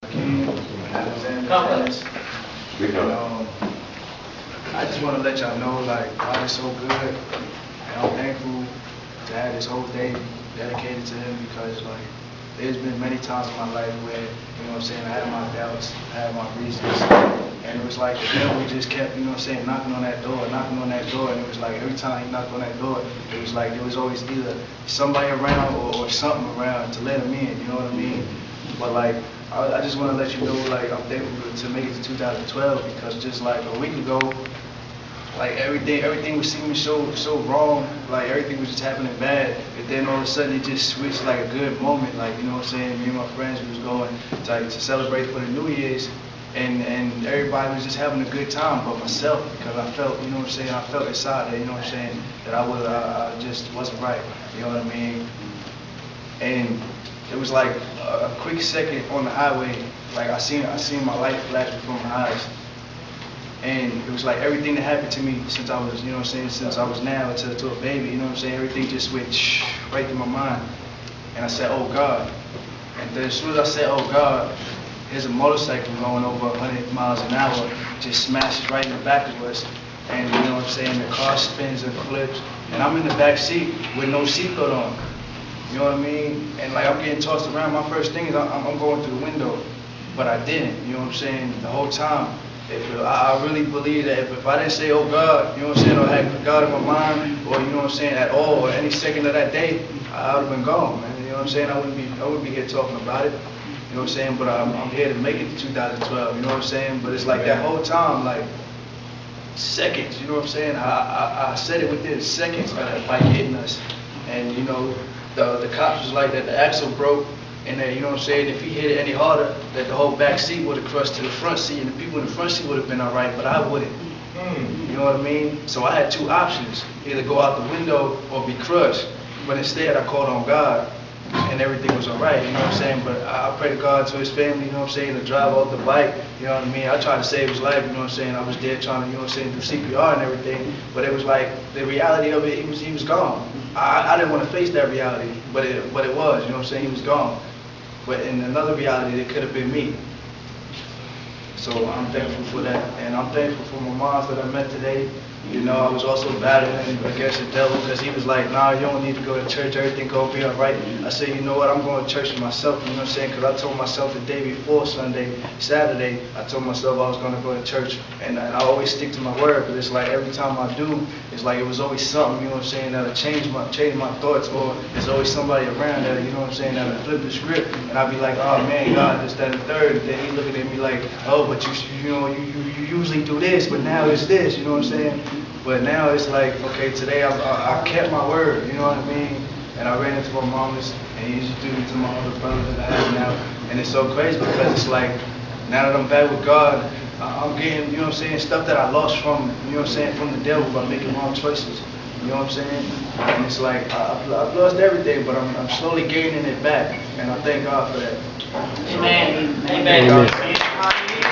I just want to let y'all know, like, God is so good, and I'm thankful to have this whole day dedicated to Him because, like, there's been many times in my life where, you know what I'm saying, I had my doubts, I had my reasons, and it was like the devil just kept, you know what I'm saying, knocking on that door, and it was like every time he knocked on that door, it was like there was always either somebody around or something around to let him in, you know what I mean? But like, I just want to let you know, like, I'm thankful to make it to 2012 because just like a week ago, like everything was seeming so wrong, like everything was just happening bad, and then all of a sudden it just switched like a good moment, like, you know what I'm saying, me and my friends, we was going to celebrate for the New Year's, and everybody was just having a good time but myself, because I felt, you know what I'm saying, I felt inside that, you know what I'm saying, that I just wasn't right, you know what I mean, and it was like a quick second on the highway, like I seen my life flash before my eyes. And it was like everything that happened to me since I was, you know what I'm saying, since I was now to a baby, you know what I'm saying, everything just went right through my mind. And I said, oh God. And then as soon as I said, oh God, here's a motorcycle going over 100 miles an hour, just smashes right in the back of us. And you know what I'm saying, the car spins and flips. And I'm in the back seat with no seatbelt on. You know what I mean? And like I'm getting tossed around, my first thing is I'm going through the window. But I didn't, you know what I'm saying, the whole time. I really believe that if I didn't say, oh God, you know what I'm saying, or had God in my mind, or you know what I'm saying, at all, or any second of that day, I would have been gone, man. You know what I'm saying? I wouldn't be here talking about it. You know what I'm saying? But I'm here to make it to 2012. You know what I'm saying? But it's like that whole time, like seconds. You know what I'm saying? I said it within seconds of that bike hitting us, and you know, the cops was like that the axle broke. And then, you know what I'm saying, if he hit it any harder, that the whole back seat would have crushed to the front seat, and the people in the front seat would have been all right, but I wouldn't. You know what I mean? So I had two options, either go out the window or be crushed. But instead, I called on God, and everything was all right, you know what I'm saying? But I pray to God, to his family, you know what I'm saying, to drive off the bike, you know what I mean? I tried to save his life, you know what I'm saying? I was there trying to, you know what I'm saying, do CPR and everything, but it was like, the reality of it, he was gone. I didn't want to face that reality, but it was, you know what I'm saying, he was gone. But in another reality, it could have been me. So I'm thankful for that. And I'm thankful for my moms that I met today. You know, I was also battling against the devil because he was like, nah, you don't need to go to church, everything gonna be all right. I said, you know what, I'm going to church for myself, you know what I'm saying, because I told myself the day before Saturday, I told myself I was going to go to church, and I always stick to my word, but it's like every time I do, it's like it was always something, you know what I'm saying, that'll change my thoughts, or there's always somebody around that, you know what I'm saying, that'll flip the script, and I'll be like, oh man, God, this, that, and the third, and then he looking at me like, oh, but you usually do this, but now it's this, you know what I'm saying? But now it's like, okay, today I kept my word, you know what I mean? And I ran into my mamas, and he introduced me to my other brothers that I have now. And it's so crazy because it's like, now that I'm back with God, I'm getting, you know what I'm saying, stuff that I lost from, you know what I'm saying, from the devil by making wrong choices. You know what I'm saying? And it's like, I've lost everything, but I'm slowly gaining it back. And I thank God for that. Amen. Amen.